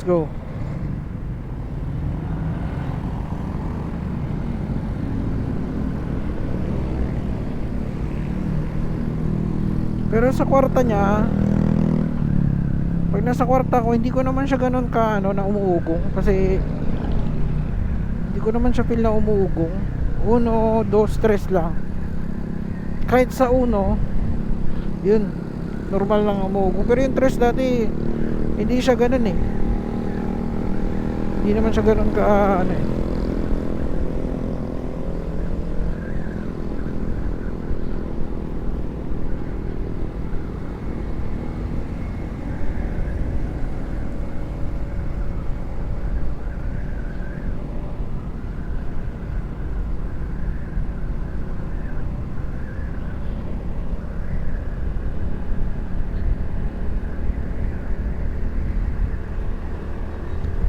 let's go. Pero sa kwarta niya, pag nasa kwarta ko, hindi ko naman siya ganun ka ano, na umuugong. Kasi hindi ko naman siya feel na umuugong. Uno, dos, tres lang. Kahit sa uno, yun, normal lang umuugong. Pero yung tres dati, hindi siya ganun eh. Hindi naman siya ganun ka ano eh.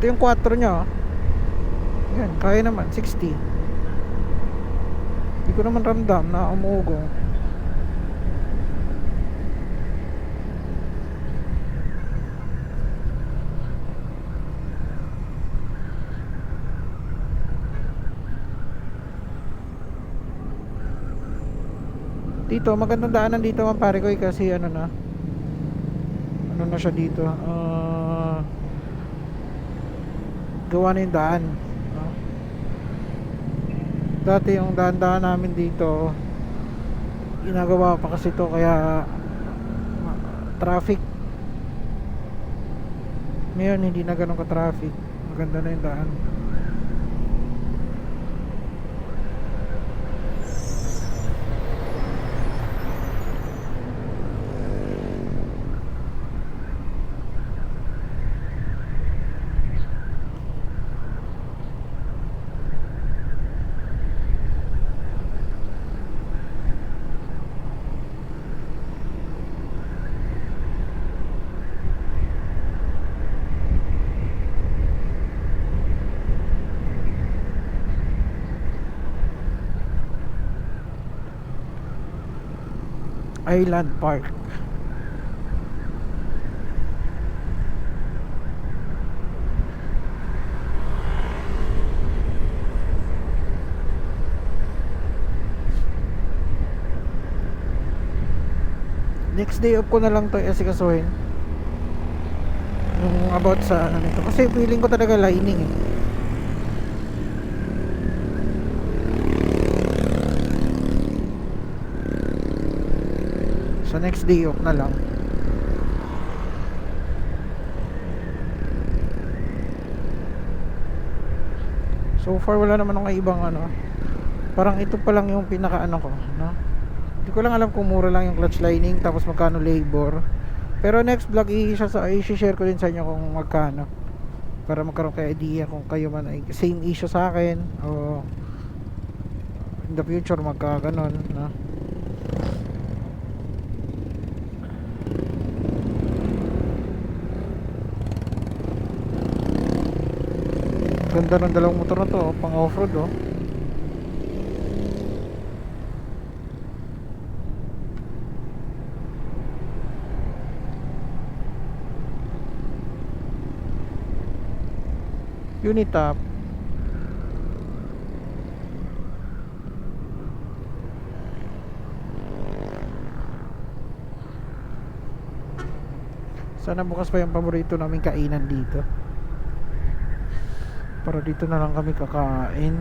Ito yung 4 nya oh. Yan, kaya naman, 60. Hindi ko naman ramdam na umuugong. Dito, magandang daanan dito man pare ko kasi ano na. Ano na siya dito? Gawa na yung daan. Dati yung daan-daan namin dito, ginagawa pa kasi to kaya traffic. Ngayon hindi na ganun ka traffic. Maganda na yung daan. Island Park. Next day off ko na lang to asikasuhin. Yung about sa ano nito. Kasi feeling ko talaga lining eh. Sa next day off na lang. So far wala naman akong ibang ano. Parang ito pa lang yung pinaka ano ko, no? Hindi ko lang alam kung mura lang yung clutch lining tapos magkano labor. Pero next vlog i-share ko din sa inyo kung magkano. Para magkaroon kayo idea kung kayo man ay same issue sa akin o in the future magkaganon, no? Ganda ng dalawang motor na to, oh, pang off-road oh. Unitop. Sana bukas pa yung paborito naming kainan dito. Para dito na lang kami kakain.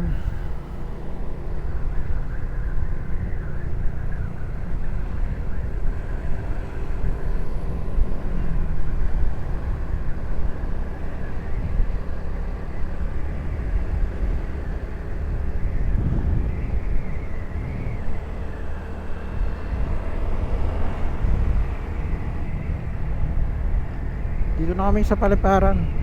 Dito na kami sa Paliparan.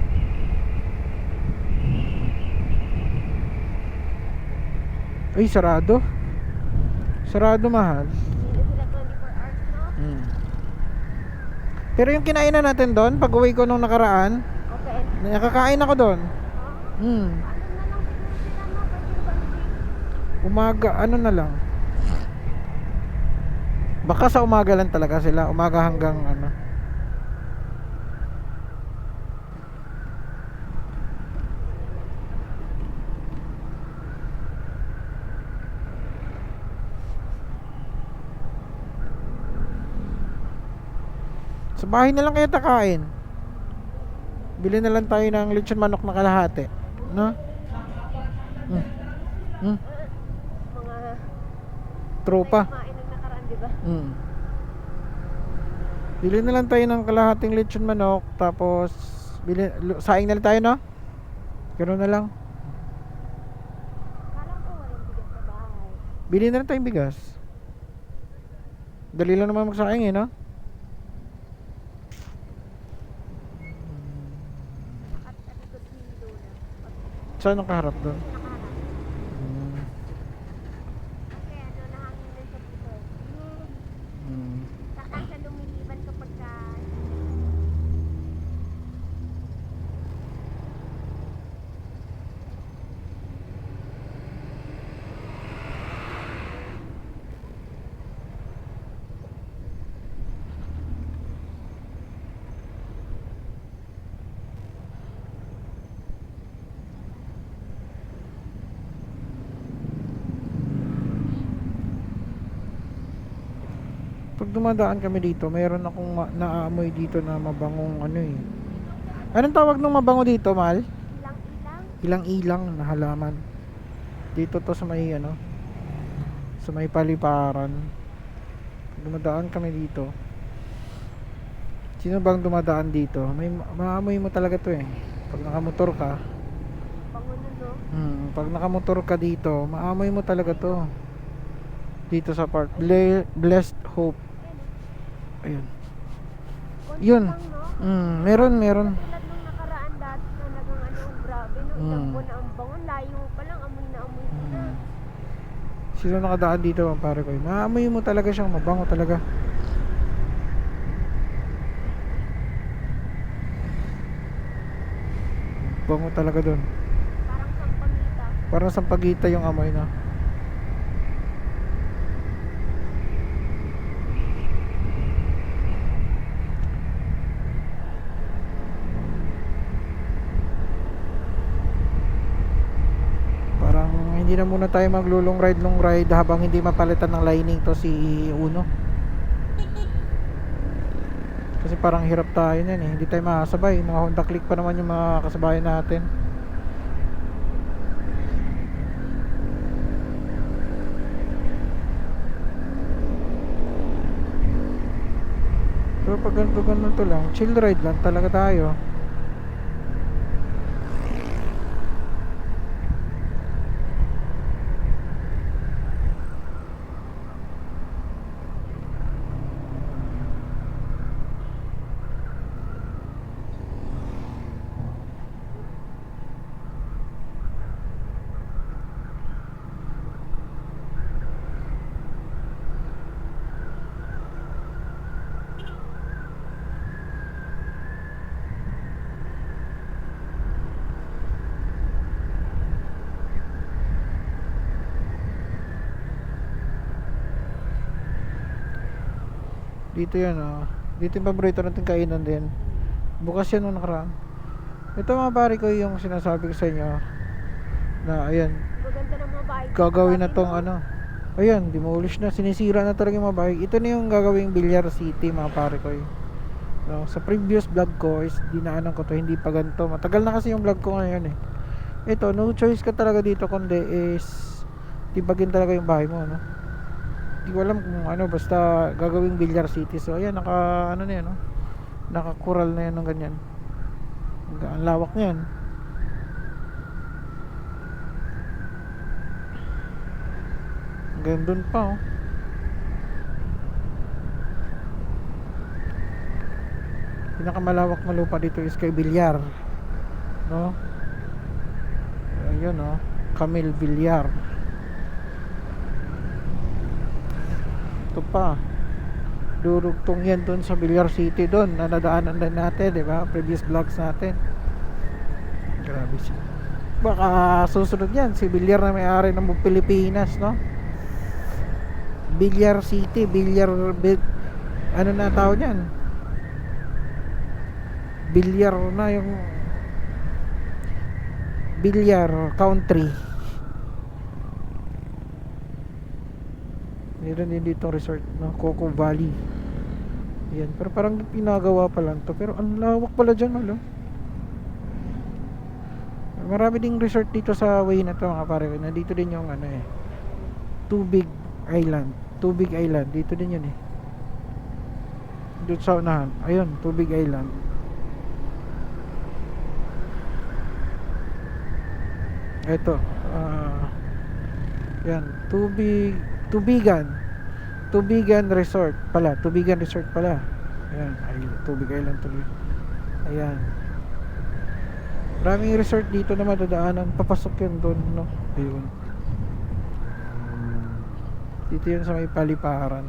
Ay, sarado. Sarado, mahal. Sila 24 hours, no? Pero yung kinainan natin doon, pag uwi ko nung nakaraan, Okay. nakakain ako doon. Ano na lang siguro sila, no? Pwede ba Umaga, ano na lang. Baka sa umaga lang talaga sila. Umaga hanggang ano. Sa bahay na lang kaya takain. Bili na lang tayo ng lechon manok na kalahati. No? Hmm. Hmm. Mga Tropa. kumain ng nakaraan, di ba? Hmm. Bili na lang tayo ng kalahating lechon manok. Tapos saing na lang tayo, no? Ganoon na lang. Kala ko walang bigas sa bahay. Bili na lang tayong bigas. Dali lang naman magsaing eh, no? At likod window na. Saan ang kaharap doon? Nakaharap. Hmm. Kasi ano, nahangin na siya dito. Yun. Hmm. Saka siya lumiliban kapag ka... Pag dumadaan kami dito, mayroon akong naaamoy dito na mabangong ano eh. Anong tawag nung mabango dito, Mal? Ilang-ilang. Ilang-ilang na halaman. Dito to sa may ano, sa may paliparan. Pag dumadaan kami dito. Sino bang dumadaan dito? May maamoy mo talaga to eh. Pag nakamotor ka, Bango nun, no? pag nakamotor ka dito, maamoy mo talaga to. Dito sa part Blessed Hope. Ayun. Konti Yun. lang, no? Meron. Tulad nung nakaraan dati talagang ano, grabe, no? Ilang buwan na ang bango. Layo pa lang, amoy na amoy ko na. Sino nakadaan dito, ang pare ko? Maamoy mo talaga siyang mabango talaga. Bango talaga doon. Parang sampagita. Parang sampagita yung amoy na. Parang hindi na muna tayo maglulong ride habang hindi mapalitan ng lining to si Uno. Kasi parang hirap tayo niyan eh. Hindi tayo makasabay. Mga Honda Click pa naman yung mga kasabayan natin. Pero pag ganito lang, chill ride lang talaga tayo. Dito yan oh. Dito yung paborito natin kainan din. Bukas yan nung nakaraan. Ito mga pare ko yung sinasabi ko sa inyo na ayan, Maganda ng mga bahay. gagawin na Dati, tong no? ano. Ayan, demolish na, sinisira na talaga yung mga bahay. Ito na yung gagawing Villar City mga pare ko. No, sa previous vlog ko is dinaanan ko to, hindi pa ganito. Matagal na kasi yung vlog ko ngayon eh. Ito, no choice ka talaga dito kundi is tibagin talaga yung bahay mo, no? Hindi ko alam kung ano, basta gagawing Villar City. So ayan, naka ano na yan, no? Naka-coral na yan ng ganyan. Ang lawak niyan. Hanggang dun pa, oh. Pinakamalawak na lupa dito is kay Villar, no? Ayun, oh, Camille Villar. Ito pa, durugtong yan dun sa Villar City dun na nadaanan din natin, di ba? Previous vlogs natin. Grabe siya. Baka susunod yan si Villar na may-ari ng Pilipinas, no? Villar City, ano na tawag niyan? Villar na yung Villar Country. Meron din dito resort, no? Coco Valley. Yan, pero parang pinagawa pa lang to. Pero ang lawak pala dyan, malo. Marami ding resort dito sa way na to, mga pare. Nandito din yung ano eh. Tubig Island. Tubig Island. Dito din yun eh. Doon sa unahan. Ayun, Tubig Island. Ito. Yan. Tubigan Resort pala. Tubigan Resort pala. Ayan. Ay, Tubig Island tuloy. Ayan. Maraming resort dito na madadaanan. Papasok yun doon, no? Ayun. Dito yun sa may paliparan.